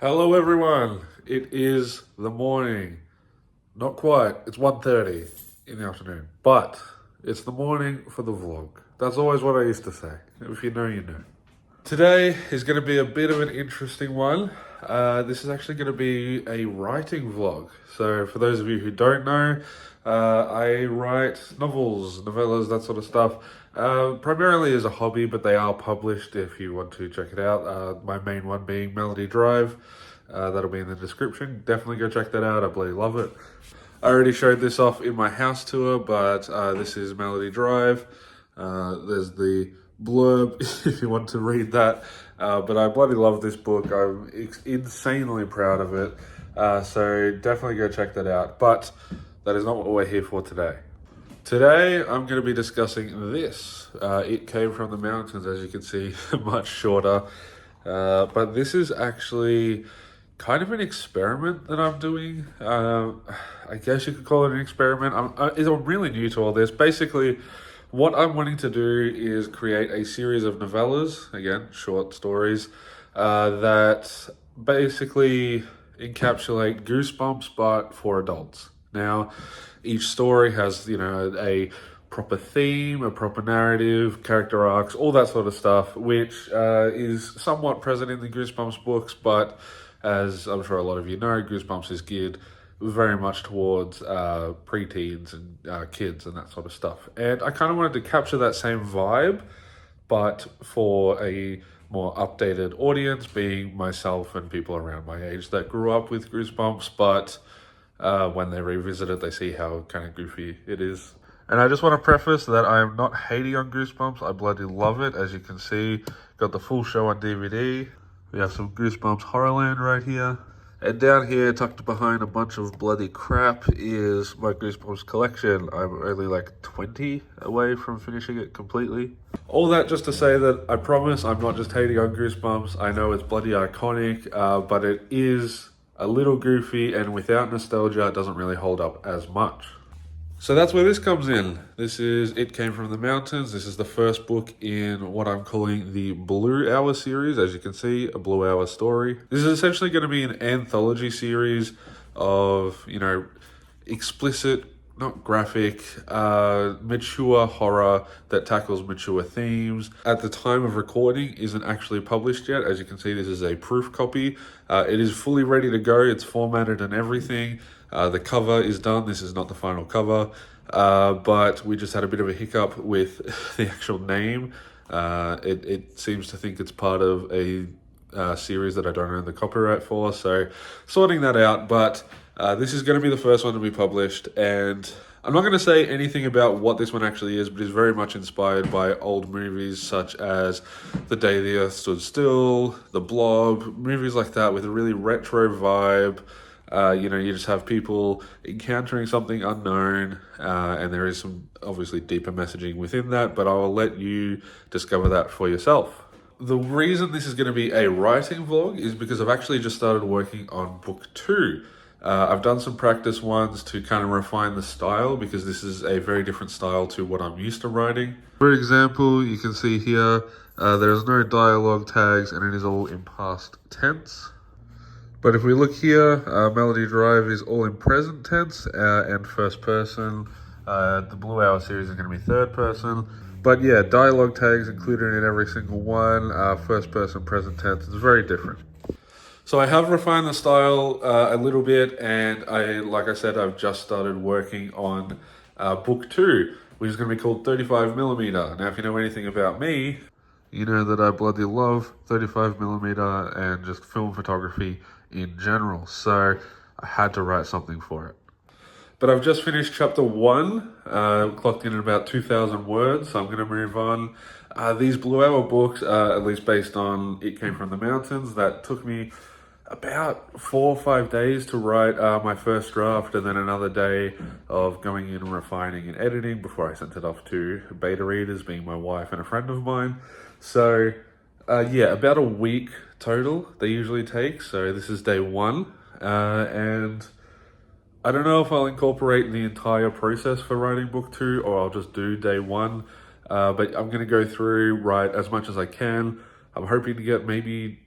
Hello everyone. It is the morning. Not quite. It's 1:30 in the afternoon. But it's the morning for the vlog. That's always what I used to say. If you know, you know. Today is going to be a bit of an interesting one. This is actually going to be a writing vlog. So for those of you who don't know, I write novels, novellas, that sort of stuff. Primarily as a hobby, but they are published if you want to check it out. My main one being Melody Drive. That'll be in the description. Definitely go check that out. I bloody love it. I already showed this off in my house tour, but this is Melody Drive. There's the blurb if you want to read that. But I bloody love this book. I'm insanely proud of it. So definitely go check that out. But that is not what we're here for today. Today, I'm going to be discussing this. It Came from the Mountains, as you can see, much shorter. But this is actually kind of an experiment that I'm doing. I guess you could call it an experiment. I'm really new to all this. Basically, what I'm wanting to do is create a series of novellas, again, short stories, that basically encapsulate Goosebumps, but for adults. Now, each story has, a proper theme, a proper narrative, character arcs, all that sort of stuff, which is somewhat present in the Goosebumps books, but as I'm sure a lot of you know, Goosebumps is geared very much towards preteens and kids and that sort of stuff. And I kind of wanted to capture that same vibe, but for a more updated audience, being myself and people around my age that grew up with Goosebumps, but when they revisit it, they see how kind of goofy it is. And I just want to preface that I am not hating on Goosebumps. I bloody love it. As you can see, got the full show on DVD. We have some Goosebumps Horrorland right here. And down here, tucked behind a bunch of bloody crap, is my Goosebumps collection. I'm only like 20 away from finishing it completely. All that just to say that I promise I'm not just hating on Goosebumps. I know it's bloody iconic, but it is a little goofy, and without nostalgia, it doesn't really hold up as much. So that's where this comes in. This is It Came from the Mountains. This is the first book in what I'm calling the Blue Hour series. As you can see, a Blue Hour story. This is essentially going to be an anthology series of, explicit, not graphic, mature horror that tackles mature themes. At the time of recording, isn't actually published yet. As you can see, this is a proof copy. It is fully ready to go. It's formatted and everything. The cover is done. This is not the final cover, but we just had a bit of a hiccup with the actual name. It seems to think it's part of a series that I don't own the copyright for, so sorting that out. But this is going to be the first one to be published, and I'm not going to say anything about what this one actually is, but it's very much inspired by old movies such as The Day the Earth Stood Still, The Blob, movies like that with a really retro vibe. You just have people encountering something unknown, and there is some obviously deeper messaging within that, but I will let you discover that for yourself. The reason this is going to be a writing vlog is because I've actually just started working on book 2. I've done some practice ones to kind of refine the style because this is a very different style to what I'm used to writing. For example, you can see here, there's no dialogue tags and it is all in past tense. But if we look here, Melody Drive is all in present tense and first person. The Blue Hour series is going to be third person. But yeah, dialogue tags included in every single one. First person, present tense. It's very different. So I have refined the style a little bit, and like I said, I've just started working on book 2, which is going to be called 35mm. Now, if you know anything about me, you know that I bloody love 35mm and just film photography in general. So I had to write something for it. But I've just finished chapter 1, clocked in at about 2,000 words, so I'm going to move on. These Blue Hour books, at least based on It Came from the Mountains, that took me about 4 or 5 days to write my first draft, and then another day of going in and refining and editing before I sent it off to beta readers, being my wife and a friend of mine. So yeah, about a week total they usually take. So this is day 1, and I don't know if I'll incorporate the entire process for writing book 2 or I'll just do day 1, but I'm going to go through, write as much as I can. I'm hoping to get maybe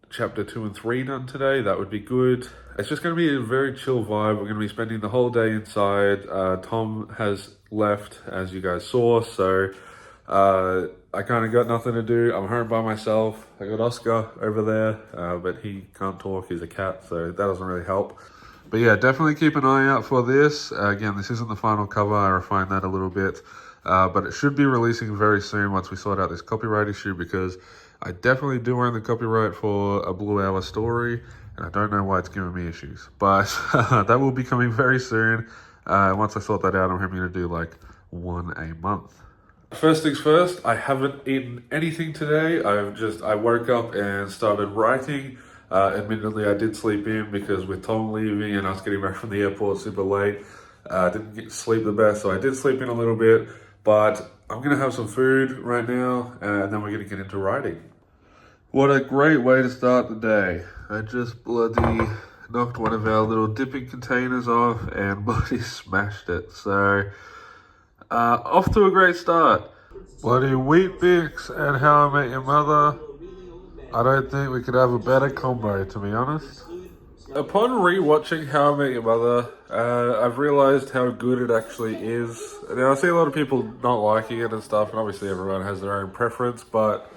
chapter 2 and 3 done today, that would be good. It's just going to be a very chill vibe. We're going to be spending the whole day inside. Tom has left, as you guys saw, so I kind of got nothing to do. I'm home by myself. I got Oscar over there, but he can't talk. He's a cat, so that doesn't really help. But yeah, definitely keep an eye out for this. Again, this isn't the final cover. I refined that a little bit. But it should be releasing very soon once we sort out this copyright issue, because I definitely do own the copyright for a Blue Hour story, and I don't know why it's giving me issues. But that will be coming very soon. Once I sort that out, I'm hoping to do like one a month. First things first, I haven't eaten anything today. I woke up and started writing. Admittedly, I did sleep in because with Tom leaving and us getting back from the airport super late, didn't sleep the best, so I did sleep in a little bit. But I'm going to have some food right now, and then we're going to get into writing. What a great way to start the day. I just bloody knocked one of our little dipping containers off and bloody smashed it. So, off to a great start. Bloody Weet-Bix and How I Met Your Mother. I don't think we could have a better combo, to be honest. Upon re-watching How I Met Your Mother, I've realised how good it actually is. Now, I see a lot of people not liking it and stuff, and obviously everyone has their own preference, but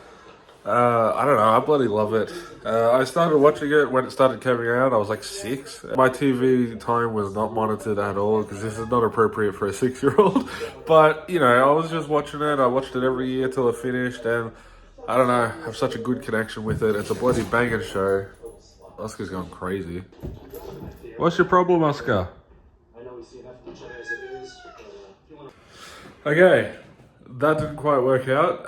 I don't know, I bloody love it. I started watching it when it started coming out. I was like 6. My TV time was not monitored at all, because this is not appropriate for a 6-year-old. But, you know, I was just watching it. I watched it every year till it finished, and I don't know, I have such a good connection with it. It's a bloody banging show. Oscar's going crazy. What's your problem, Oscar? Okay, that didn't quite work out.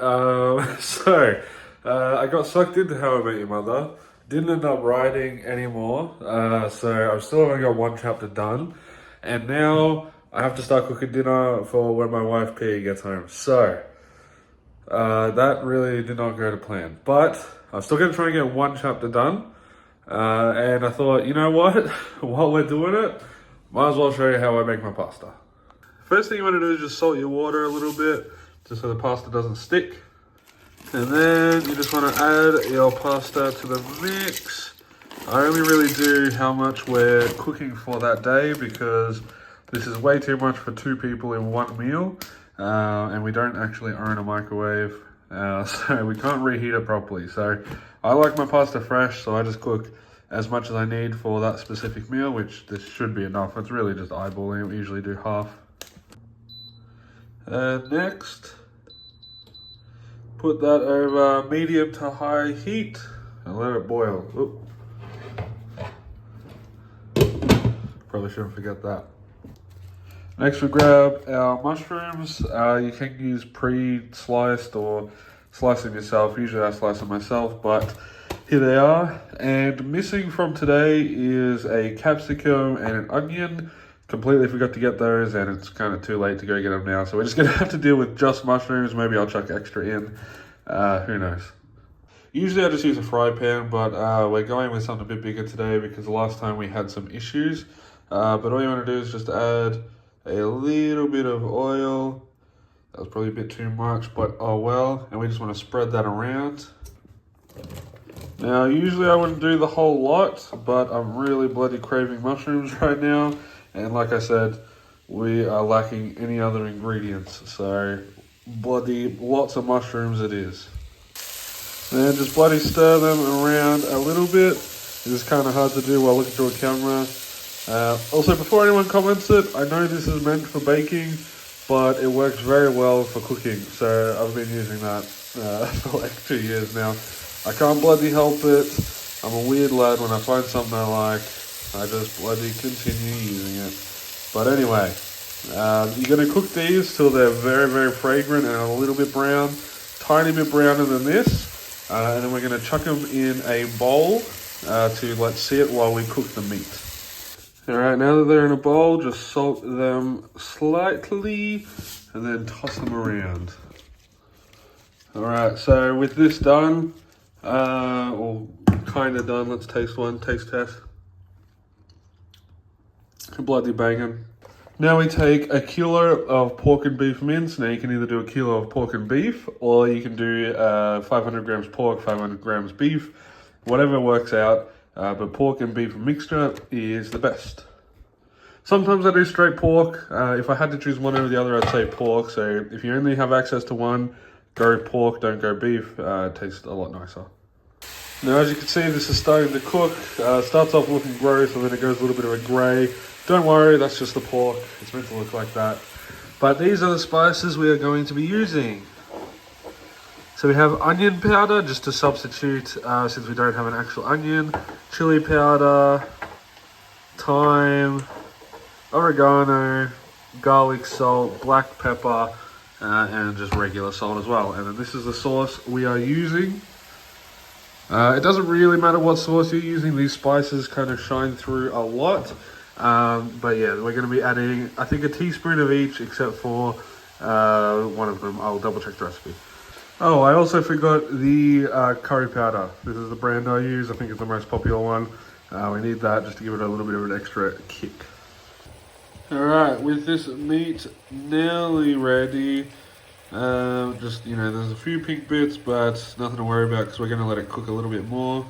I got sucked into How I Met Your Mother. Didn't end up writing anymore. So I've still only got one chapter done. And now I have to start cooking dinner for when my wife P gets home. So that really did not go to plan. But I'm still going to try and get one chapter done. And I thought, you know what? While we're doing it, might as well show you how I make my pasta. First thing you want to do is just salt your water a little bit, just so the pasta doesn't stick. And then you just want to add your pasta to the mix. I only really do how much we're cooking for that day, because this is way too much for 2 people in one meal. And we don't actually own a microwave. So we can't reheat it properly. So I like my pasta fresh, so I just cook as much as I need for that specific meal, which this should be enough. It's really just eyeballing. We usually do half. And next, put that over medium to high heat and let it boil. Oop. Probably shouldn't forget that. Next we grab our mushrooms. You can use pre-sliced or slice them yourself. Usually I slice them myself, but here they are. And missing from today is a capsicum and an onion. Completely forgot to get those, and it's kind of too late to go get them now. So we're just going to have to deal with just mushrooms. Maybe I'll chuck extra in. Who knows? Usually I just use a fry pan, but we're going with something a bit bigger today because the last time we had some issues. But all you want to do is just add a little bit of oil. That was probably a bit too much, but oh well. And we just want to spread that around. Now, usually I wouldn't do the whole lot, but I'm really bloody craving mushrooms right now. And like I said, we are lacking any other ingredients. So, bloody lots of mushrooms it is. Then just bloody stir them around a little bit. It is kind of hard to do while looking through a camera. Also, before anyone comments it, I know this is meant for baking, but it works very well for cooking. So I've been using that for like 2 years now. I can't bloody help it. I'm a weird lad. When I find something I like, I just bloody continue using it. But anyway, you're going to cook these till they're very, very fragrant and a little bit brown. Tiny bit browner than this. And then we're going to chuck them in a bowl to let's see it while we cook the meat. Alright, now that they're in a bowl, just salt them slightly and then toss them around. Alright, so with this done, or kind of done, let's taste one, taste test. Bloody banging. Now we take a kilo of pork and beef mince. Now you can either do a kilo of pork and beef, or you can do 500 grams pork, 500 grams beef. Whatever works out, but pork and beef mixture is the best. Sometimes I do straight pork. If I had to choose one over the other, I'd say pork. So if you only have access to one, go pork, don't go beef. It tastes a lot nicer. Now, as you can see, this is starting to cook. Starts off looking gross and then it goes a little bit of a grey. Don't worry, that's just the pork. It's meant to look like that. But these are the spices we are going to be using. So we have onion powder, just to substitute since we don't have an actual onion. Chili powder, thyme, oregano, garlic salt, black pepper, and just regular salt as well. And then this is the sauce we are using. It doesn't really matter what sauce you're using, these spices kind of shine through a lot. But yeah, we're going to be adding, I think, a teaspoon of each, except for one of them. I'll double check the recipe. Oh, I also forgot the curry powder. This is the brand I use. I think it's the most popular one. We need that just to give it a little bit of an extra kick. Alright, with this meat nearly ready, just, you know, there's a few pink bits, but nothing to worry about because we're going to let it cook a little bit more.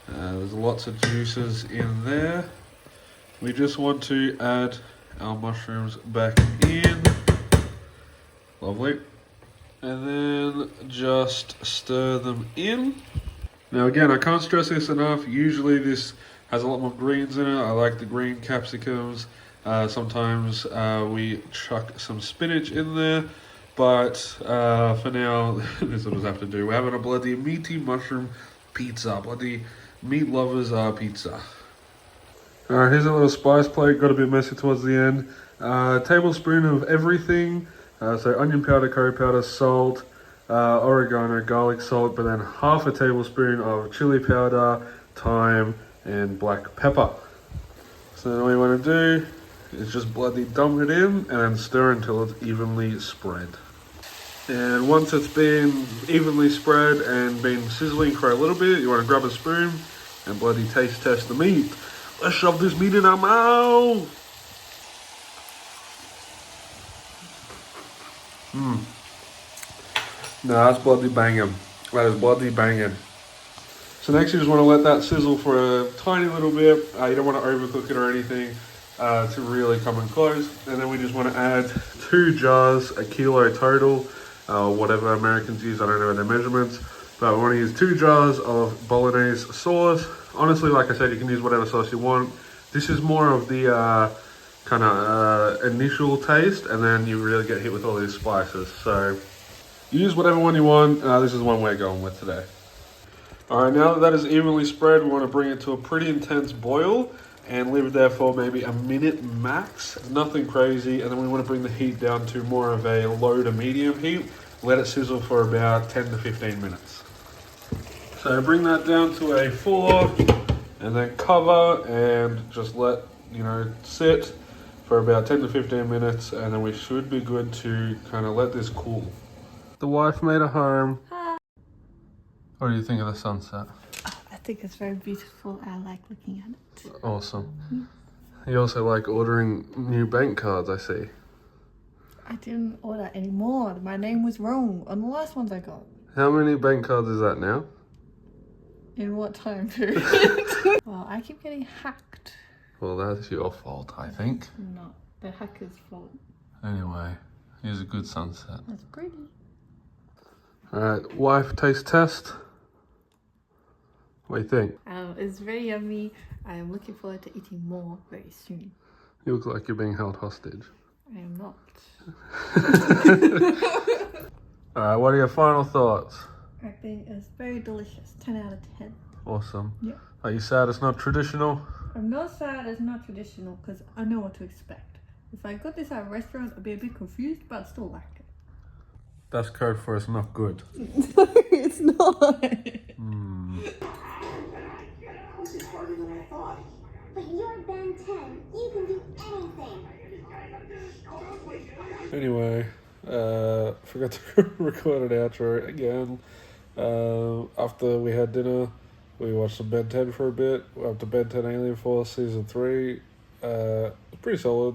There's lots of juices in there. We just want to add our mushrooms back in. Lovely. And then just stir them in. Now again, I can't stress this enough. Usually this has a lot more greens in it. I like the green capsicums. Sometimes we chuck some spinach in there. But for now, this will just have to do. We're having a bloody meaty mushroom pizza. Bloody meat lovers pizza. Alright, here's a little spice plate. Got a bit messy towards the end. Tablespoon of everything. So onion powder, curry powder, salt, oregano, garlic salt, but then half a tablespoon of chili powder, thyme, and black pepper. So then all you want to do is just bloody dump it in and then stir until it's evenly spread. And once it's been evenly spread and been sizzling for a little bit, you want to grab a spoon and bloody taste test the meat. Let's shove this meat in our mouth. No, that's bloody banging. That is bloody banging. So next you just want to let that sizzle for a tiny little bit. You don't want to overcook it or anything to really come in close. And then we just want to add 2 jars, a kilo total, whatever Americans use, I don't know their measurements. But we want to use 2 jars of bolognese sauce. Honestly, like I said, you can use whatever sauce you want. This is more of the kind of initial taste, and then you really get hit with all these spices. So use whatever one you want. This is one we're going with today. Alright, now that is evenly spread, we want to bring it to a pretty intense boil and leave it there for maybe a minute max. Nothing crazy. And then we want to bring the heat down to more of a low to medium heat. Let it sizzle for about 10 to 15 minutes. So bring that down to a full off and then cover and just let, you know, sit for about 10 to 15 minutes, and then we should be good to kind of let this cool. The wife made a home. Hi. What do you think of the sunset? Oh, I think it's very beautiful. I like looking at it. Awesome. You also like ordering new bank cards, I see. I didn't order any more. My name was wrong on the last ones I got. How many bank cards is that now? In what time period? Well, I keep getting hacked. Well, that's your fault, I think. Not the hacker's fault. Anyway, here's a good sunset. That's pretty. Alright, wife taste test. What do you think? It's very yummy. I am looking forward to eating more very soon. You look like you're being held hostage. I am not. Alright, what are your final thoughts? I think it's very delicious. 10 out of 10. Awesome. Yeah. Are you sad it's not traditional? I'm not sad it's not traditional because I know what to expect. If I got this at a restaurant, I'd be a bit confused, but I'd still like it. That's code for it's not good. No, it's not. This is harder than I thought. But you're Ben 10. You can do anything. Anyway, forgot to record an outro again. After we had dinner, we watched some Ben 10 for a bit. We're up to Ben 10 Alien Force Season 3. It's pretty solid.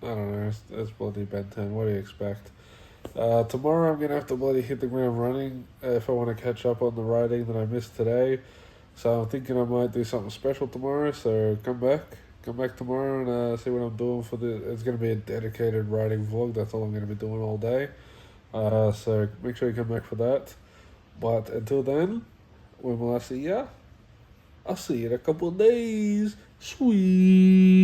I don't know, it's bloody Ben 10. What do you expect? Tomorrow I'm going to have to bloody hit the ground running if I want to catch up on the writing that I missed today. So I'm thinking I might do something special tomorrow. So come back tomorrow and see what I'm doing for the. It's gonna be a dedicated riding vlog. That's all I'm gonna be doing all day. So make sure you come back for that. But until then, when will I see ya? I'll see you in a couple of days. Sweet.